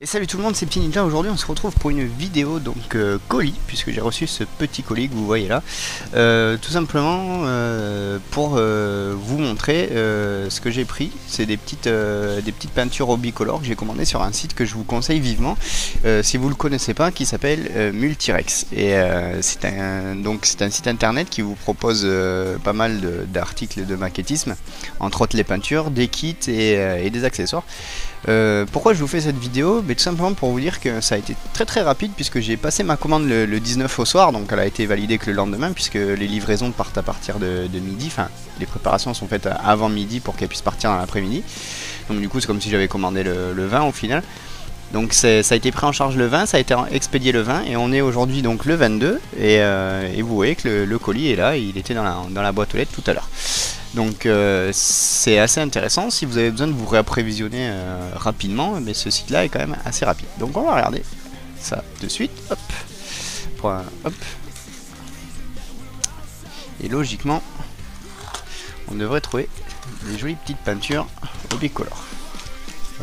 Et salut tout le monde, c'est Petit Ninja. Aujourd'hui on se retrouve pour une vidéo donc colis, puisque j'ai reçu ce petit colis que vous voyez là, tout simplement pour vous montrer ce que j'ai pris. C'est des petites peintures au bicolore que j'ai commandées sur un site que je vous conseille vivement si vous le connaissez pas, qui s'appelle Multirex. Et c'est un site internet qui vous propose pas mal d'articles de maquettisme, entre autres les peintures, des kits et des accessoires. Pourquoi je vous fais cette vidéo? Tout simplement pour vous dire que ça a été très rapide, puisque j'ai passé ma commande le 19 au soir, donc elle a été validée que le lendemain, puisque les livraisons partent à partir de midi, enfin les préparations sont faites avant midi pour qu'elles puissent partir dans l'après-midi. Donc du coup c'est comme si j'avais commandé le 20 au final. Donc ça a été pris en charge le 20, ça a été expédié le 20 et on est aujourd'hui donc le 22 et vous voyez que le colis est là, il était dans la boîte aux lettres tout à l'heure. Donc c'est assez intéressant. Si vous avez besoin de vous réapprévisionner rapidement, mais ce site là est quand même assez rapide. Donc on va regarder ça de suite. Hop. Hop. Et logiquement on devrait trouver des jolies petites peintures au bicolore.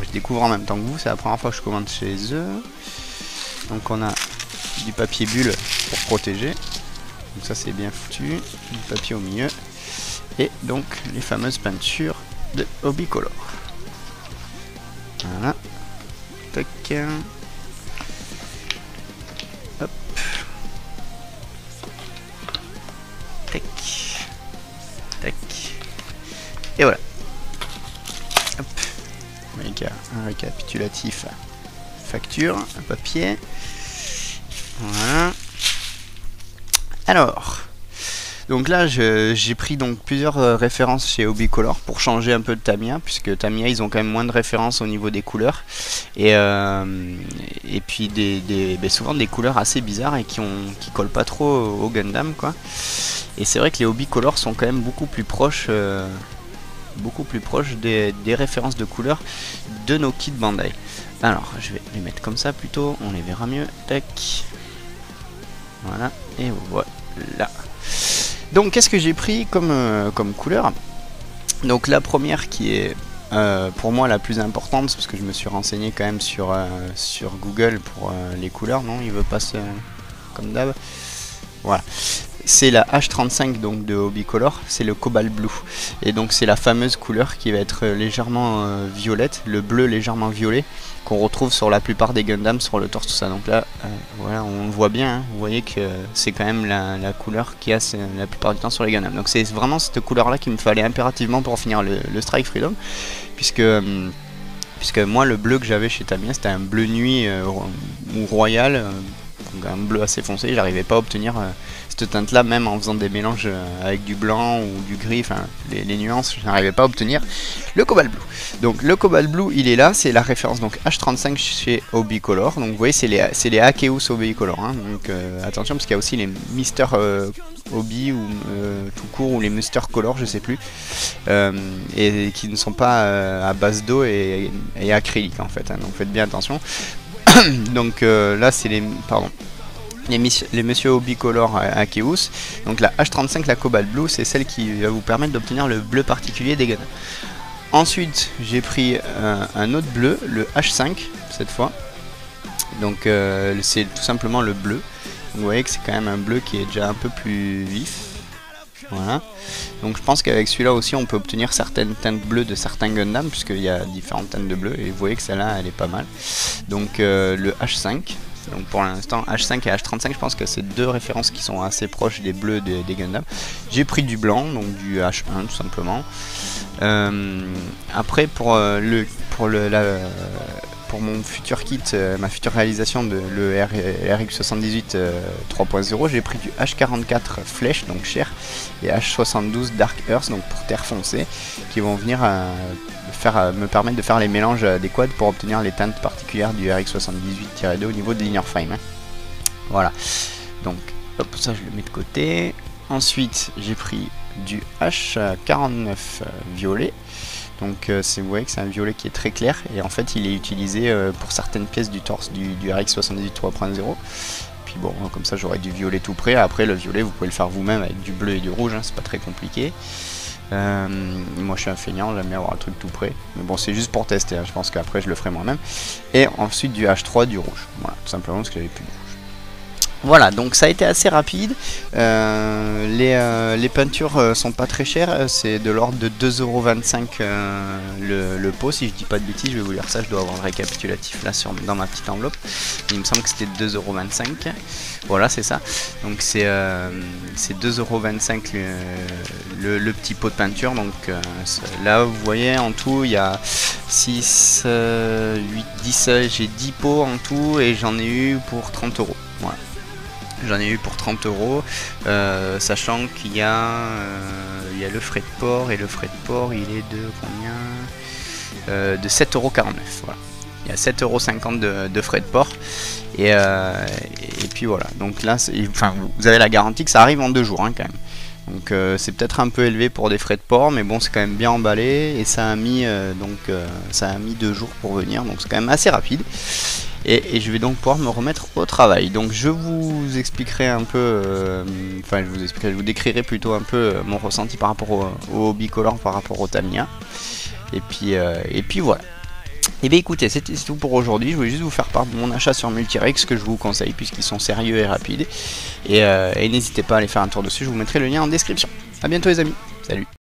Je découvre en même temps que vous, c'est la première fois que je commande chez eux. Donc on a du papier bulle pour protéger. Donc ça c'est bien foutu. Du papier au milieu. Et donc les fameuses peintures de au bicolore. Voilà. Tac. Hop. Tac. Tac. Et voilà. Hop. Avec un récapitulatif facture, un papier. Voilà. Alors. Donc là j'ai pris donc plusieurs références chez Obicolor pour changer un peu de Tamiya, puisque Tamiya ils ont quand même moins de références au niveau des couleurs et puis souvent des couleurs assez bizarres et qui collent pas trop au Gundam quoi. Et c'est vrai que les Obicolor sont quand même beaucoup plus proches des références de couleurs de nos kits Bandai. Alors je vais les mettre comme ça plutôt, on les verra mieux. Tac. Voilà, et voilà. Donc qu'est-ce que j'ai pris comme couleur? Donc la première qui est pour moi la plus importante, parce que je me suis renseigné quand même sur Google pour les couleurs, non il veut pas se... comme d'hab. Voilà. C'est la H35 donc de Obicolor, c'est le Cobalt Blue. Et donc c'est la fameuse couleur qui va être légèrement violette, le bleu légèrement violet, qu'on retrouve sur la plupart des Gundam, sur le torse, tout ça. Donc là, voilà, on le voit bien, hein. Vous voyez que c'est quand même la couleur qu'il y a la plupart du temps sur les Gundam. Donc c'est vraiment cette couleur là qu'il me fallait impérativement pour finir le Strike Freedom, puisque moi le bleu que j'avais chez Tamiya c'était un bleu nuit ou royal, donc un bleu assez foncé. J'arrivais pas à obtenir cette teinte là, même en faisant des mélanges avec du blanc ou du gris, enfin les nuances, je n'arrivais pas à obtenir le Cobalt Blue. Donc le Cobalt Blue il est là, c'est la référence donc H35 chez Obicolor. Donc vous voyez c'est les Akeus Obicolor, hein. Donc attention parce qu'il y a aussi les Mister Obi ou tout court, ou les Mister Color, je sais plus, et qui ne sont pas à base d'eau et acrylique en fait, hein. Donc faites bien attention. Donc là c'est les Monsieur Obicolor Akeus. Donc la H35, la Cobalt Blue, c'est celle qui va vous permettre d'obtenir le bleu particulier des Gundam. Ensuite j'ai pris un autre bleu, le H5 cette fois. Donc c'est tout simplement le bleu. Vous voyez que c'est quand même un bleu qui est déjà un peu plus vif. Voilà. Donc je pense qu'avec celui-là aussi on peut obtenir certaines teintes bleues de certains Gundam, puisqu'il y a différentes teintes de bleu, et vous voyez que celle-là elle est pas mal. Donc le H5. Donc pour l'instant H5 et H35, je pense que c'est deux références qui sont assez proches des bleus des Gundam. J'ai pris du blanc, donc du H1 tout simplement. Après pour mon futur kit, ma future réalisation de le RX78 3.0, j'ai pris du H44 Flèche, donc chair, et H72 Dark Earth, donc pour terre foncée, qui vont venir me permettre de faire les mélanges adéquats pour obtenir les teintes particulières du RX78-2 au niveau de l'inner frame, hein. Voilà, donc hop, ça je le mets de côté. Ensuite j'ai pris du H49 violet. Donc vous voyez que c'est un violet qui est très clair, et en fait il est utilisé pour certaines pièces du torse du RX78 3.0. Puis bon, comme ça j'aurai du violet tout prêt. Après le violet vous pouvez le faire vous-même avec du bleu et du rouge, hein, c'est pas très compliqué. Moi je suis un feignant, j'aime bien avoir un truc tout prêt. Mais bon, c'est juste pour tester, hein. Je pense qu'après je le ferai moi-même. Et ensuite du H3, du rouge. Voilà, tout simplement parce que j'avais plus de rouge. Voilà, donc ça a été assez rapide. Les peintures sont pas très chères, c'est de l'ordre de 2,25 € le pot, si je dis pas de bêtises. Je vais vous lire ça, je dois avoir le récapitulatif là dans ma petite enveloppe. Il me semble que c'était 2,25 €. Voilà, c'est ça. Donc c'est 2,25 € le petit pot de peinture. Donc là, vous voyez, en tout, il y a 6, 8, 10, j'ai 10 pots en tout et j'en ai eu pour 30 €. Voilà. J'en ai eu pour 30 €, sachant qu'il y a le frais de port, et le frais de port il est de combien, de 7,49 €. Voilà. Il y a 7,50 € de frais de port, et puis voilà. Donc là, enfin, vous avez la garantie que ça arrive en 2 jours, hein, quand même. Donc c'est peut-être un peu élevé pour des frais de port, mais bon, c'est quand même bien emballé, et ça a mis ça a mis 2 jours pour venir, donc c'est quand même assez rapide. Et je vais donc pouvoir me remettre au travail. Donc je vous expliquerai un peu, enfin je vous décrirai plutôt un peu mon ressenti par rapport au bicolore, par rapport au Tamiya. Et puis voilà. Et bien écoutez, c'était tout pour aujourd'hui. Je voulais juste vous faire part de mon achat sur Multirex, que je vous conseille puisqu'ils sont sérieux et rapides. Et n'hésitez pas à aller faire un tour dessus, je vous mettrai le lien en description. A bientôt les amis, salut.